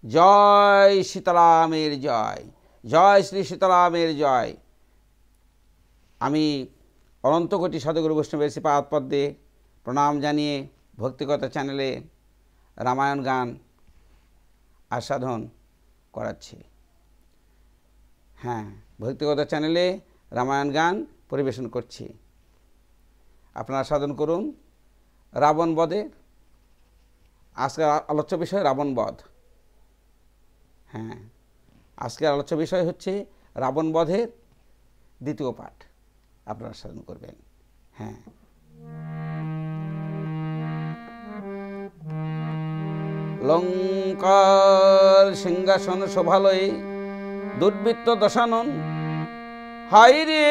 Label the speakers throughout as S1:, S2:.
S1: জয় সীতারামের জয়, জয় শ্রী সীতারামের জয়। আমি অনন্ত কোটি সাধুগুরু বৈষ্ণবের শ্রীপাদ পদ্মে প্রণাম জানিয়ে ভক্তিকথা চ্যানেলে রামায়ণ গান আস্বাদন করাচ্ছি। হ্যাঁ, ভক্তিকথা চ্যানেলে রামায়ণ গান পরিবেশন করছি। আপনারা সাধন করুন। রাবণ বধে আজকের আলোচ্য বিষয় রাবণ বধ। হ্যাঁ, আজকের আলোচ্য বিষয় হচ্ছে রাবণ বধের দ্বিতীয় পাঠ। আপনারা সাধন করবেন। হ্যাঁ, লঙ্কার সিংহাসন শোভালয়ে দুর্বৃত্ত দশানন, হায় রে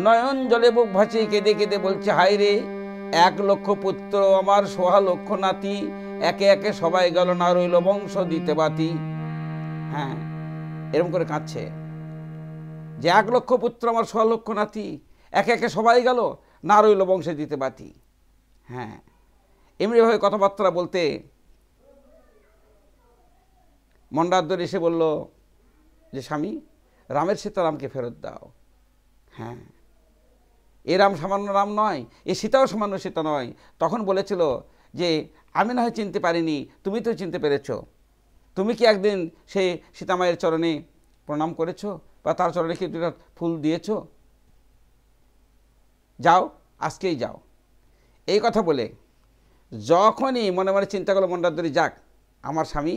S1: নয়ন জলে বুক ভাসিয়ে কেঁদে কেঁদে বলছে, হায় রে 1,00,000 পুত্র আমার 1,00,000 নাতি, একে একে সবাই গেল, না রইল বংশ দিতে বাতি। হ্যাঁ, এরকম করে কাঁদছে যে 1,00,000 পুত্র আমার 1,00,000 নাতি, একে একে সবাই গেল, না রইল বংশে দিতে বাতি। হ্যাঁ, এমনিভাবে কথাবার্তা বলতে মন্ডাদ্দর এসে বলল যে, স্বামী রামের সীতারামকে ফেরত দাও। হ্যাঁ, এ রাম সামান্য রাম নয়, এ সীতাও সামান্য সীতা নয়। তখন বলেছিল যে, আমি না হয় চিনতে পারিনি, তুমি তো চিনতে পেরেছ। তুমি কি একদিন সে সীতামায়ের চরণে প্রণাম করেছ বা তার চরণে কি দুটা ফুল দিয়েছ? যাও, আজকেই যাও। এই কথা বলে যখনই মনে মনে চিন্তা করলো মন্ডাদ্দরি, যাক আমার স্বামী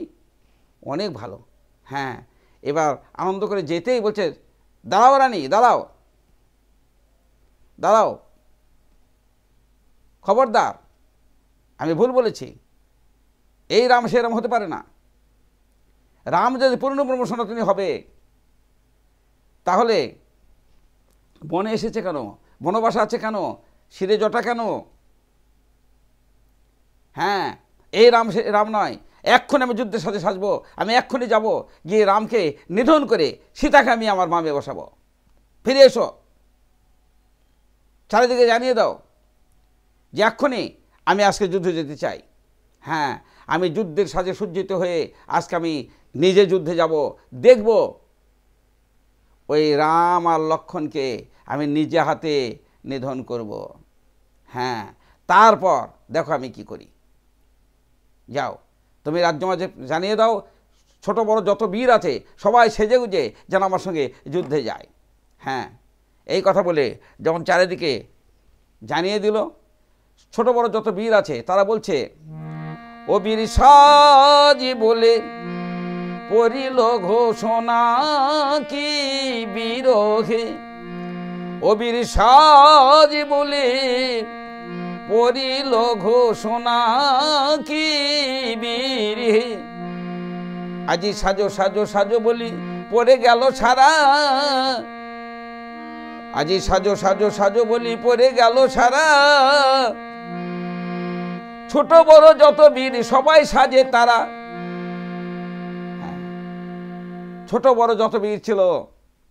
S1: অনেক ভালো। হ্যাঁ, এবার আনন্দ করে যেতেই বলছে, দাঁড়াও রানী, দাঁড়াও দাঁড়াও, খবরদার, আমি ভুল বলেছি। এই রাম সে রাম হতে পারে না। রাম যদি পূর্ণ ব্রহ্ম সনাতনী হবে, তাহলে বনে এসেছে কেন? বনবাসা আছে কেন? শিরে জটা কেন? হ্যাঁ, এই রাম সে রাম নয়। এক্ষুনি আমি যুদ্ধের সাথে সাজবো, আমি এক্ষুনি যাব, গিয়ে রামকে নিধন করে সীতাকে আমি আমার মামে বসাবো। ফিরে এসো, চারিদিকে জানিয়ে দাও যে এক্ষুনি আমি আজকে যুদ্ধে যেতে চাই। হ্যাঁ, আমি যুদ্ধের সাজে সজ্জিত হয়ে আজকে আমি নিজে যুদ্ধে যাব, দেখব ওই রাম আর লক্ষ্মণকে আমি নিজে হাতে নিধন করব। হ্যাঁ, তারপর দেখো আমি কি করি। যাও, তুমি রাজ্য মাঝে জানিয়ে দাও, ছোট বড় যত বীর আছে সবাই সেজে গুজে যেন আমার সঙ্গে যুদ্ধে যায়। হ্যাঁ, এই কথা বলে যখন চারিদিকে জানিয়ে দিল, ছোট বড় যত বীর আছে তারা বলছে, ও বীর সাজি বলে পড়িল ঘোষণা কি বিরহে। ও বীর সাজি বলে পড়িল ঘোষণা কি বীরে। আজি সাজো সাজো সাজো বলি পড়ে গেল সারা। আজি সাজো সাজো সাজো বলি পড়ে গেল সারা। ছোট বড় যত বীর সবাই সাজে তারা। ছোট বড় যত বীর ছিল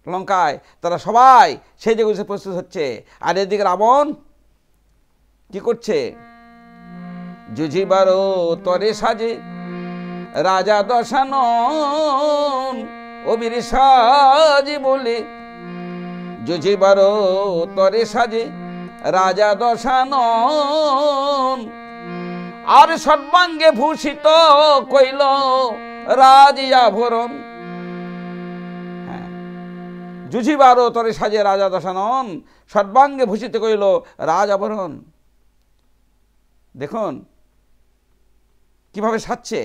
S1: লঙ্কায়, তারা সবাই সেজে গুজে প্রস্তুত হচ্ছে। আর এদিকে রাবণ কি করছে? যুঝিবারও তরে সাজে রাজা দশানন। ও বীর সাজে বলে যুঝিবারও তরে সাজে রাজা দশানন। আর সর্বাঙ্গে ভূষিত কইল রাজ আভরণ। যুঝিবারও তরে সাজে রাজা দশানন, সর্বাঙ্গে ভূষিত কইল রাজ আভরণ। দেখুন কিভাবে সাজছে।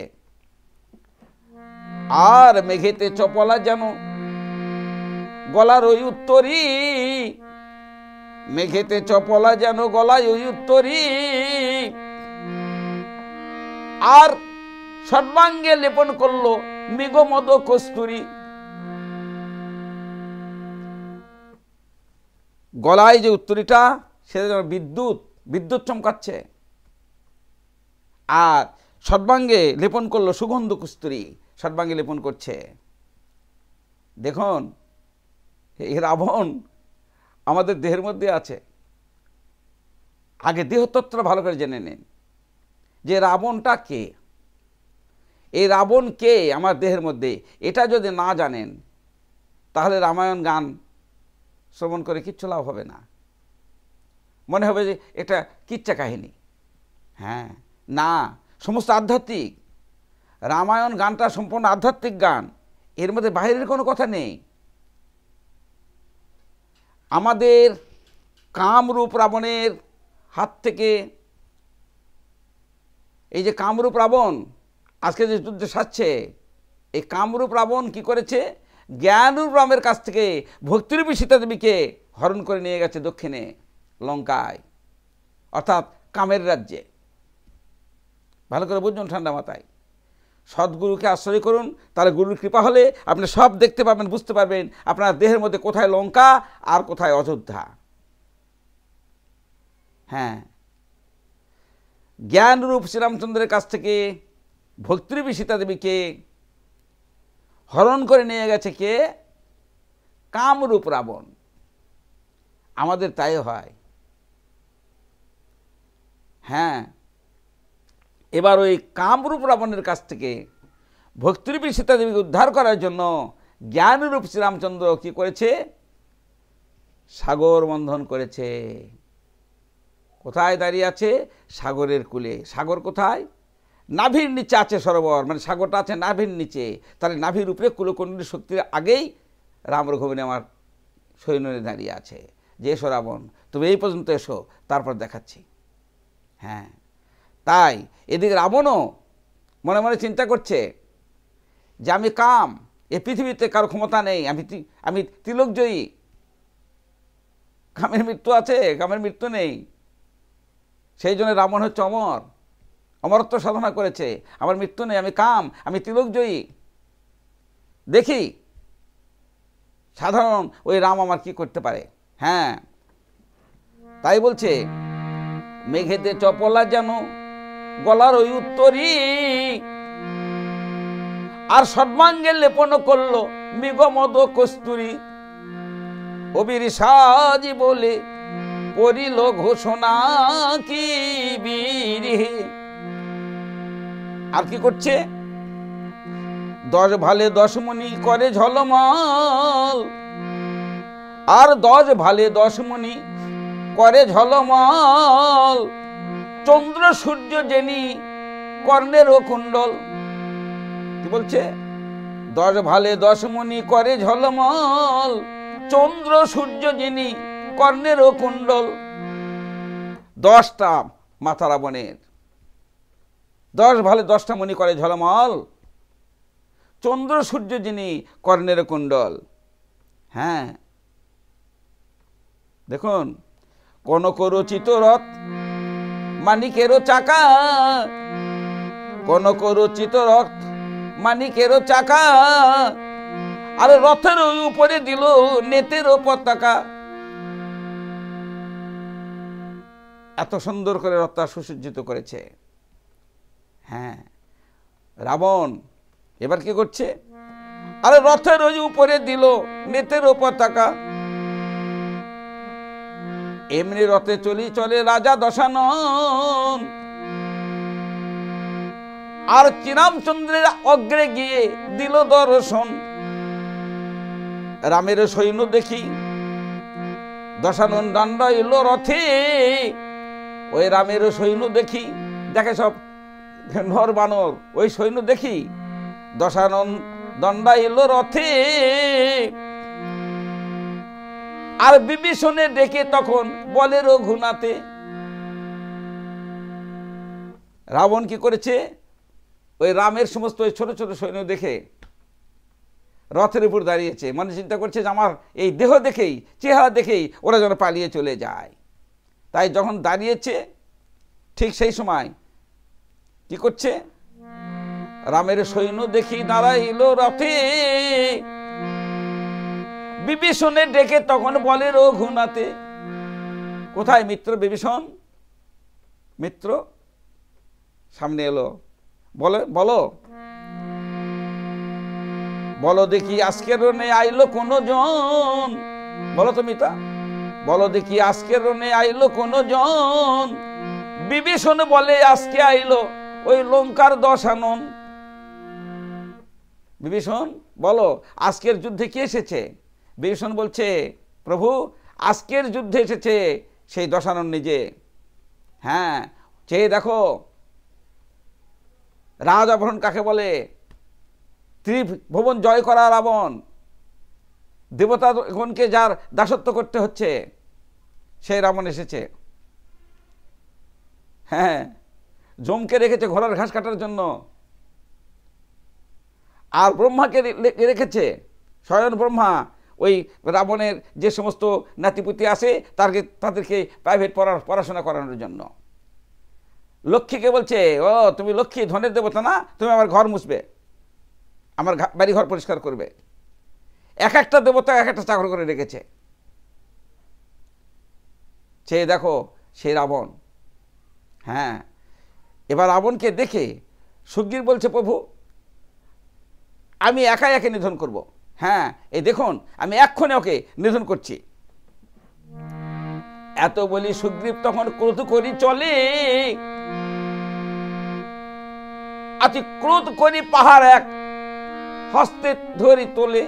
S1: আর মেঘেতে চপলা যেন গলার ওই উত্তরী। মেঘেতে চপলা যেন গলায় ওই উত্তরী। আর সর্বাঙ্গে লেপন করলো মৃগমদ কস্তুরী। গলায় যে উত্তরীটা সেটা যেন বিদ্যুৎ চমকাচ্ছে। আর সর্বাঙ্গে লেপন করলো সুগন্ধ কস্তুরী, সর্বাঙ্গে লেপন করছে। দেখুন, এই রাবণ আমাদের দেহের মধ্যে আছে। আগে দেহতত্ত্ব ভালো করে জেনে নিন যে রাবণটা কে। এই রাবণ কে আমার দেহের মধ্যে, এটা যদি না জানেন তাহলে রামায়ণ গান শ্রবণ করে কিচ্ছু লাভ হবে না। মনে হবে যে এটা কিচ্ছা কাহিনী। হ্যাঁ, না, সমস্ত আধ্যাত্মিক। রামায়ণ গানটা সম্পূর্ণ আধ্যাত্মিক গান, এর মধ্যে বাইরের কোনো কথা নেই। আমাদের কামরূপ রাবণের হাত থেকে, এই যে কামরূপ রাবণ আজকে যে যুদ্ধে সাজছে, এই কামরূপ রাবণ কি করেছে, জ্ঞানরূপ রামের কাছ থেকে ভক্তিরূপী সীতা দেবীকে হরণ করে নিয়ে গেছে দক্ষিণে লঙ্কায়, অর্থাৎ কামের রাজ্যে। ভালো করে বুঝুন ঠান্ডা মাথায়। সদ্গুরুকে আশ্রয় করুন, তাহলে গুরুর কৃপা হলে আপনি সব দেখতে পাবেন, বুঝতে পারবেন আপনার দেহের মধ্যে কোথায় লঙ্কা আর কোথায় অযোধ্যা। হ্যাঁ, জ্ঞানরূপ শ্রীরামচন্দ্রের কাছ থেকে ভক্তিরূপী সীতা দেবীকে হরণ করে নিয়ে গেছে কে? কামরূপ রাবণ। আমাদের তাই হয়। হ্যাঁ, এবার ওই কামরূপ রাবণের কাছ থেকে ভক্তিরূপী সীতা দেবীকে উদ্ধার করার জন্য জ্ঞানরূপ শ্রীরামচন্দ্র কি করেছে? সাগর মন্থন করেছে। কোথায় দাঁড়িয়ে আছে? সাগরের কূলে। সাগর কোথায়? নাভির নিচে আছে সরোবর, মানে সাগরটা আছে নাভির নিচে। তাহলে নাভির উপরে কুলকুণ্ডলী শক্তির আগেই রাম রঘুবীর আমার সৈন্য দাঁড়িয়ে আছে যে এসো রাবণ, তুমি এই পর্যন্ত এসো, তারপর দেখাচ্ছি। হ্যাঁ, তাই এদিকে রাবণও মনে মনে চিন্তা করছে যে আমি কাম, এ পৃথিবীতে কারো ক্ষমতা নেই, আমি তিলকজয়ী। কামের মৃত্যু আছে, কামের মৃত্যু নেই। সেই জন্য রাবণ হচ্ছে অমর, অমরত্ব সাধনা করেছে। আমার মৃত্যু নেই, আমি কাম, আমি তিলকজয়ী। দেখি সাধারণ ওই রাম আমার কি করতে পারে। হ্যাঁ, তাই বলছে মেঘেতে চপলা যেন গলার ওই উত্তরী, আর সর্বাঙ্গে লেপন করলো মৃগমদ কস্তুরী। কবির সাজি বলে পড়িল ঘোষণা কি বীর। আর কি করছে? 10 ভালে 10 মণি করে ঝলমল, আর 10 ভালে 10 মণি করে ঝলমল। চন্দ্র সূর্য জেনি কর্ণের কুণ্ডল। কি বলছে? 10 ভালে 10 মণি করে ঝলমল, চন্দ্র সূর্য জেনি কর্ণের কুণ্ডল। 10টা মাথা রাবণের, 10 ভালে 10টা মণি করে ঝলমল, চন্দ্র সূর্য যিনি কর্ণের কুণ্ডল। হ্যাঁ, দেখুন, কনক রচিত রথ মানিকেরও চাকা, কনক রচিত রথ মানিকেরও চাকা, আর রথের উপরে দিল নেতেরও পতাকা। এত সুন্দর করে রথটা সুসজ্জিত করেছে। হ্যাঁ, রাবণ এবার কি করছে? আরে রথের ওই উপরে দিল নেতেরও পতাকা। এমনি রথে চলে রাজা দশানন, আর শ্রীরামচন্দ্রের অগ্রে গিয়ে দিল দর্শন। রামের সৈন্য দেখি দশানন দণ্ডাইল রথে, ওই রামের সৈন্য দেখি, দেখে সব নর বানর, ওই সৈন্য দেখি দশানন দণ্ডাইল রথে। আর বিভীষণে ডেকে তখন বলে রঘুনাথে। রাবণ কি করেছে? ওই রামের সমস্ত ওই ছোট ছোট সৈন্য দেখে রথের উপর দাঁড়িয়েছে, মানে চিন্তা করছে যে আমার এই দেহ দেখেই, চেহারা দেখেই ওরা যেন পালিয়ে চলে যায়। তাই যখন দাঁড়িয়েছে ঠিক সেই সময় কি করছে? রামের সৈন্য দেখি দাঁড়াইল রথে, বিভীষণে ডেকে তখন বলে রঘুনাথে। কোথায় মিত্র বিভীষণ? মিত্র সামনে এলো, বলো বলো বলো দেখি আজকের রণে আইলো কোন জন। বলো তো মিতা, বলো দেখি আজকের রণে আইলো কোন জন। বিভীষণ বলে আজকে আইলো ওই লঙ্কার দশানন। বিভীষণ বলো আজকের যুদ্ধে কে এসেছে? বিভীষণ বলছে, প্রভু আজকের যুদ্ধে এসেছে সেই দশানন নিজে। হ্যাঁ, চেয়ে দেখো রাজ অপহরণ কাকে বলে, ত্রিভুবন জয় করা রাবণ, দেবতাগণকে যার দাসত্ব করতে হচ্ছে, সেই রাবণ এসেছে। হ্যাঁ, যমকে রেখেছে ঘোড়ার ঘাস কাটার জন্য, আর ব্রহ্মাকে রেখেছে, স্বয়ং ব্রহ্মা ওই রাবণের যে সমস্ত নাতিপুতি আছে তাদেরকে প্রাইভেট পড়াশোনা করানোর জন্য। লক্ষ্মীকে বলছে, ও তুমি লক্ষ্মী ধনের দেবতা না, তুমি আমার ঘর মুছবে, আমার বাড়ি ঘর পরিষ্কার করবে। এক একটা দেবতা এক একটা চাকর করে রেখেছে। সে দেখো সেই রাবণ। হ্যাঁ, এবার রাবণকে দেখে সুগ্রীব বলছে, প্রভু আমি একাই একে নিধন করব। হ্যাঁ, এই দেখুন আমি এক্ষণে ওকে নিধন করছি। এত বলি সুগ্রীব তখন ক্রোধ করি চলে, অতি ক্রোধ করি পাহাড় এক হস্তে ধরি তোলে।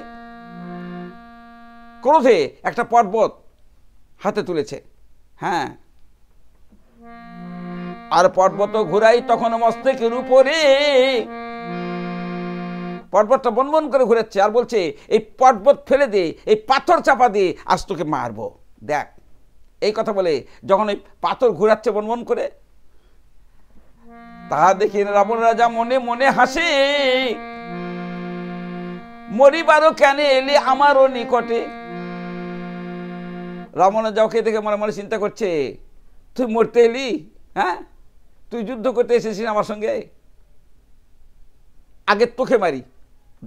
S1: ক্রোধে একটা পর্বত হাতে তুলেছে। হ্যাঁ, আর পর্বত ঘুরাই তখন মস্তকের উপরে। পর্বতটা বনবন করে ঘুরাচ্ছে আর বলছে, এই পর্বত ফেলে দে, এই পাথর চাপা দিয়ে আজ তোকে মারবো। দেখ, এই কথা বলে যখন ওই পাথর ঘুরাচ্ছে বনবন করে, তা দেখি রাবণ রাজা মনে মনে হাসে, মরিবারও কেন এলে আমারও নিকটে। রাবণ রাজাকে দেখে মনে মনে চিন্তা করছে, তুই মরতে এলি? হ্যাঁ, তুই যুদ্ধ করতে এসেছিস আমার সঙ্গে? আগে তোকে মারি,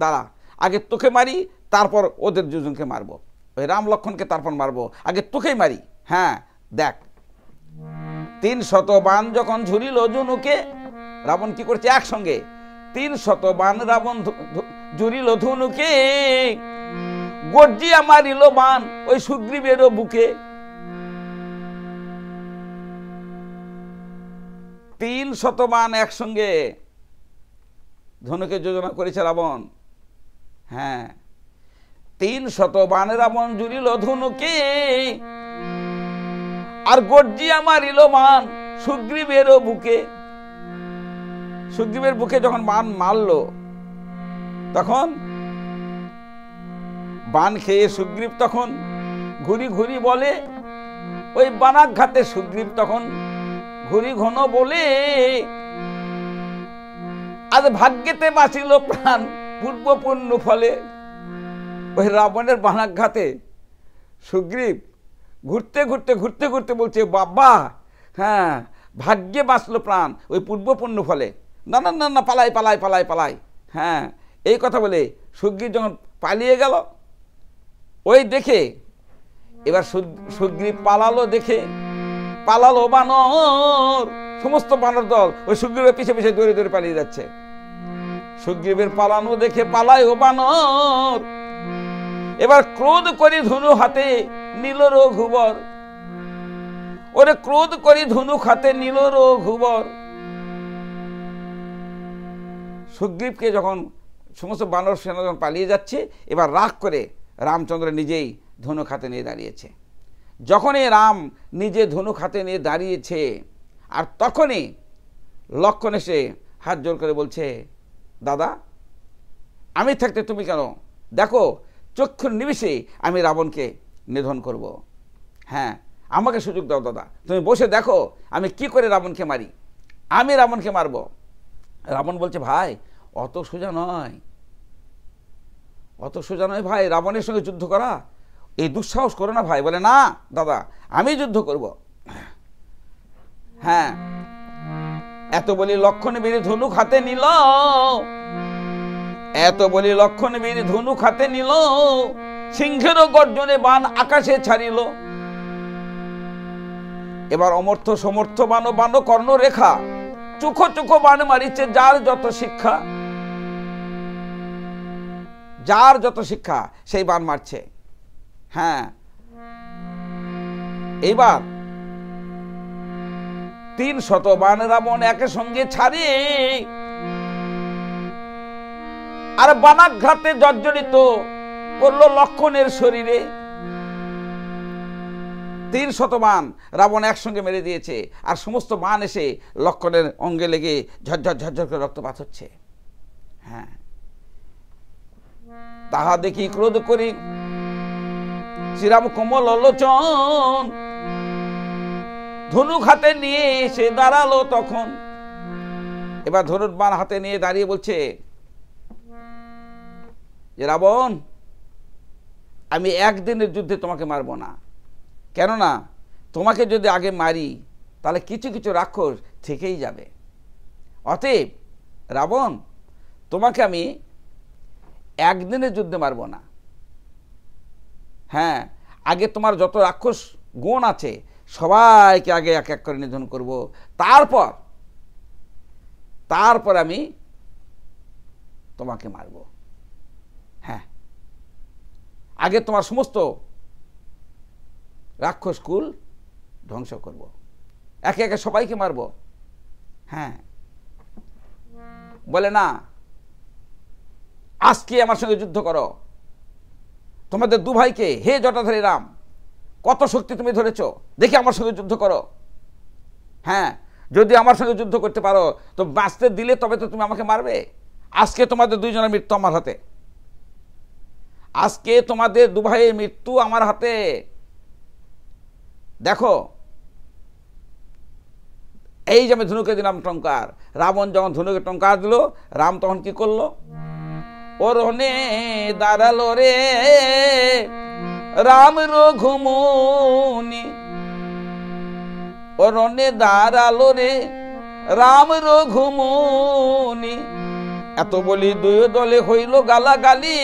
S1: দাঁড়া, আগে তোকে মারি, তারপর ওদের দুজনকে মারবো, ওই রাম লক্ষণকে তারপর মারবো, আগে তোকেই মারি। হ্যাঁ, দেখ 300 বাণ যখন ঝুরিল জুনুকে, রাবণ কি করছে একসঙ্গে 300 বাণ রাবণ ঝুরিল ধনুকে, গর্জিয়া মারিল বাণ ওই সুগ্রীবেরও বুকে। 300 বাণ একসঙ্গে ধনুকে যোজনা করেছে রাবণ। হ্যাঁ, 300 বাণ রাবণ জুড়িল ধনুকে, আর গর্জিয়া মারিল বাণ সুগ্রীবেরও বুকে। সুগ্রীবের বুকে যখন বাণ মারলো, তখন বাণ খেয়ে সুগ্রীব তখন ঘুরি ঘুরি বলে, ওই বানাঘাতে সুগ্রীব তখন ঘুরি ঘন বলে, আজ ভাগ্যেতে বাঁচিল প্রাণ পূর্ব পুণ্য ফলে। ওই রাবণের বানাঘাতে সুগ্রীব ঘুরতে ঘুরতে ঘুরতে ঘুরতে বলছে, বাবা হ্যাঁ ভাগ্যে বাঁচলো প্রাণ ওই পূর্ব পুণ্য ফলে। না না না না, পালাই পালাই পালাই পালাই। হ্যাঁ, এই কথা বলে সুগ্রীব যখন পালিয়ে গেল, ওই দেখে এবার সুগ্রীব পালালো, দেখে পালালো বানর, সমস্ত বানর দল ওই সুগ্রীবের পিছে পিছে দৌড়ে দৌড়ে পালিয়ে যাচ্ছে। সুগ্রীবের পালানো দেখে পালায় ও বানর, এবার ক্রোধ করি ধনু হাতে নিল রঘুবর। ওরে ক্রোধ করি ধনু হাতে নিল রঘুবর। সুগ্রীবকে যখন সমস্ত বানর সেনা যখন পালিয়ে যাচ্ছে, এবার রাগ করে রামচন্দ্র নিজেই ধনুক হাতে নিয়ে দাঁড়িয়েছে। যখনই রাম নিজে ধনুক হাতে নিয়ে দাঁড়িয়েছে, আর তখনই লক্ষণ এসে হাত জোর করে বলছে, দাদা আমি থাকতে তুমি কেন, দেখো চক্ষুর নিমিষে আমি রাবণকে নিধন করব। হ্যাঁ, আমাকে সুযোগ দাও দাদা, তুমি বসে দেখো আমি কি করে রাবণকে মারি, আমি রাবণকে মারব। রাবণ বলছে, ভাই অত সোজা নয়, অত সোজা নয় ভাই, রাবণের সঙ্গে যুদ্ধ করা, এই দুঃসাহস করো না ভাই। বলে, না দাদা আমি যুদ্ধ করব। হ্যাঁ, এত বলি লক্ষণ বীর ধনুক হাতে নিল, এত বলি লক্ষণ বীর ধনুক হাতে নিল, সিংহেরও গর্জনে বাণ আকাশে ছাড়িল। এবার অমর্থ সমর্থ বান বান কর্ণ রেখা, চোখো চোখো বান মারিছে যার যত শিক্ষা। যার যত শিক্ষা সেই বান মারছে। হ্যাঁ, এইবার 300 বান রাবণ একে সঙ্গে ছাড়ে, আর বানাঘাতে জর্জরিত করলো লক্ষণের শরীরে। 300 বাণ রাবণ একসঙ্গে মেরে দিয়েছে, আর সমস্ত বাণ এসে লক্ষণের অঙ্গে লেগে ঝরঝর ঝরঝর করে রক্তপাত হচ্ছে। হ্যাঁ, তাহা দেখি ক্রোধ করি শ্রীরাম কোমল লোচন, ধনুক হাতে নিয়ে এসে দাঁড়ালো তখন। এবার ধনুর্বাণ হাতে নিয়ে দাঁড়িয়ে বলছে যে রাবণ, আমি একদিনের যুদ্ধে তোমাকে মারবো না, কেননা তোমাকে যদি আগে মারি তাহলে কিছু কিছু রাক্ষস থেকেই যাবে। অতএব রাবণ, তোমাকে আমি একদিনের যুদ্ধে মারবো না। হ্যাঁ, আগে তোমার যত রাক্ষস গণ আছে সবাইকে আগে এক এক করে নিধন করব, তারপর আমি তোমাকে মারব। হ্যাঁ, আগে তোমার সমস্ত রাক্ষস কুল ধ্বংস করব, একে একে সবাইকে মারব। হ্যাঁ, বলে না, আজকে আমার সঙ্গে যুদ্ধ করো। তোমাদের দু ভাইকে, হে জটাধারী রাম, কত শক্তি তুমি ধরেছ, দেখি আমার সঙ্গে যুদ্ধ করো। হ্যাঁ, যদি আমার সঙ্গে যুদ্ধ করতে পারো তো বাঁচতে দিলে তবে তো তুমি আমাকে মারবে। আজকে তোমাদের দুইজনের মৃত্যু আমার হাতে, আজকে তোমাদের দু ভাইয়ের মৃত্যু আমার হাতে। দেখো, এই যে আমি ধনুকে দিলাম টঙ্কার। রাবণ যখন ধনুকে টঙ্কার দিল, রাম তখন কি করলো? ওরনে দাঁড়ালো রে রাম রঘুমুনি, ওরনে দাঁড়ালো রে রাম রঘুমুনি। এত বলি দুই দলে হইল গালাগালি,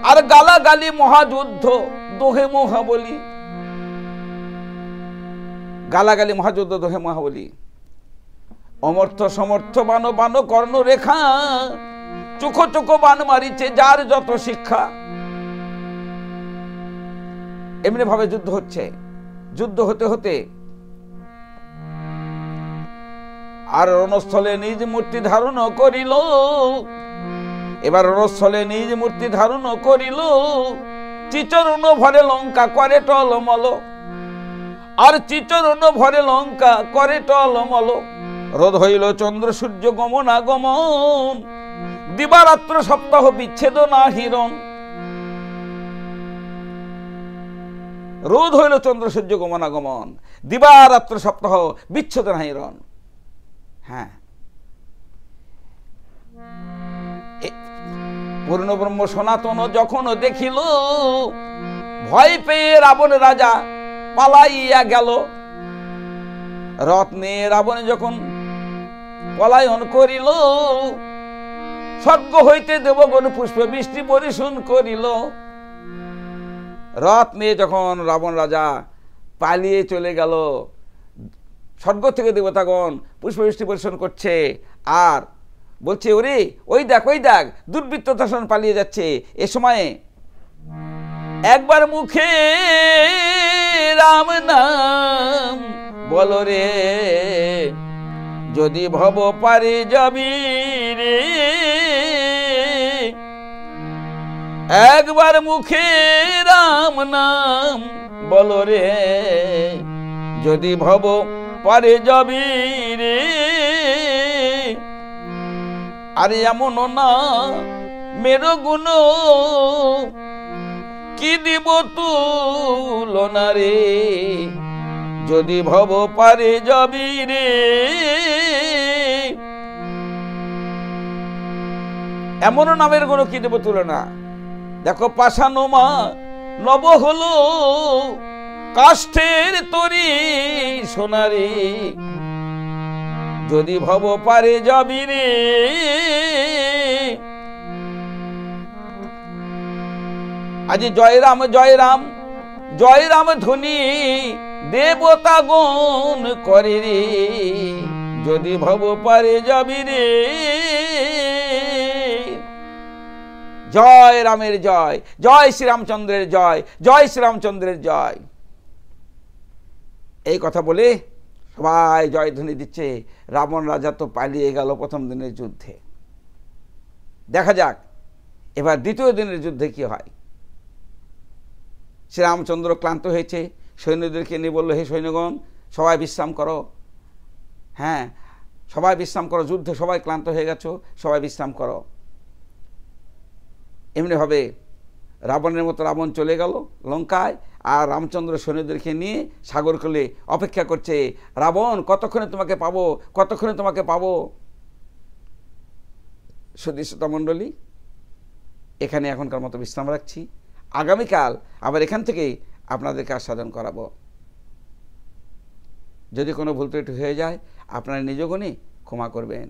S1: আর গালাগালি মহাযুদ্ধ দোহে মহাবলী। গালাগালি মহাযুদ্ধ দোহে মহাবলী। অমর্থ সমর্থ বান বান কর্ণ রেখা, চোখো চোখো বান মারিছে যার যত শিক্ষা। এমনি ভাবে যুদ্ধ হচ্ছে। যুদ্ধ হতে হতে আর রণস্থলে নিজ মূর্তি ধারণ করিল। এবার রণস্থলে নিজ মূর্তি ধারণ করিল, চিচরণ ভরে লঙ্কা করে টলমল। আর চিচরণ ভরে লঙ্কা করে টলমল। রোধ হইল চন্দ্র সূর্য গমনাগমন, দিবারাত্র সপ্তাহ বিচ্ছেদ না হিরণ। রোধ হইল চন্দ্র সূর্য গমনাগমন, দিবারাত্র সপ্তাহ বিচ্ছেদ না হিরণ। হ্যাঁ, পূর্ণ ব্রহ্ম সনাতন যখন দেখিল, ভয় পেয়ে রাবণ রাজা পালাইয়া গেল। রথ নিয়ে রাবণ যখন পলায়ন করিল, স্বর্গ হইতে দেবগণ পুষ্প বৃষ্টি বর্ষণ করিল। রথ নিয়ে যখন রাবণ রাজা পালিয়ে চলে গেল, স্বর্গ থেকে দেবতাগণ পুষ্প বৃষ্টি বর্ষণ করছে, আর বলছে ওরে ওই দেখ দুর্বৃত্ত শাসন পালিয়ে যাচ্ছে। এ সময়ে একবার মুখে রাম নাম বলো রে, যদি ভব পারে যাবি রে। একবার মুখে রাম নাম বলো রে, যদি ভব পারে যাবি রে। আরে এমন না মেরো গুণ কি দিব তুলনা রে, যদি ভব পারে যাবি রে। এমন নামের গুণ কি দেব তুলনা। দেখো পাশানোমা নব হলো কাষ্ঠের তরি সোনারে, যদি ভব পারে যাবি রে। আজি জয় রাম জয় রাম জয় রাম ধ্বনি দেবতা গণ করে রে, যদি ভব পারে যাবি রে। জয় রামের জয়, জয় শ্রীরামচন্দ্রের জয়, জয় শ্রীরামচন্দ্রের জয়। এই কথা বলে সবাই জয়ধ্বনি দিচ্ছে। রাবণ রাজা তো পালিয়ে গেল প্রথম দিনের যুদ্ধে। দেখা যাক এবার দ্বিতীয় দিনের যুদ্ধে কি হয়। শ্রীরামচন্দ্র ক্লান্ত হয়েছে, সৈন্যদেরকে নিয়ে বলল, হে সৈন্যগণ, সবাই বিশ্রাম করো। হ্যাঁ, সবাই বিশ্রাম করো, যুদ্ধে সবাই ক্লান্ত হয়ে গেছো, সবাই বিশ্রাম করো। এমনিভাবে রাবণের মতো রাবণ চলে গেল লঙ্কায়, আর রামচন্দ্র সৈন্যদেরকে নিয়ে সাগরকূলে অপেক্ষা করছে। রাবণ, কতক্ষণে তোমাকে পাবো, কতক্ষণে তোমাকে পাবো। সুধী শ্রোতা মণ্ডলী, এখানে এখনকার মতো বিশ্রাম রাখছি। আগামীকাল আবার এখান থেকেই আপনাদেরকে আস্বাদন করাবো। যদি কোনো ভুল ত্রুটি হয়ে যায় আপনারা নিজগুণে ক্ষমা করবেন।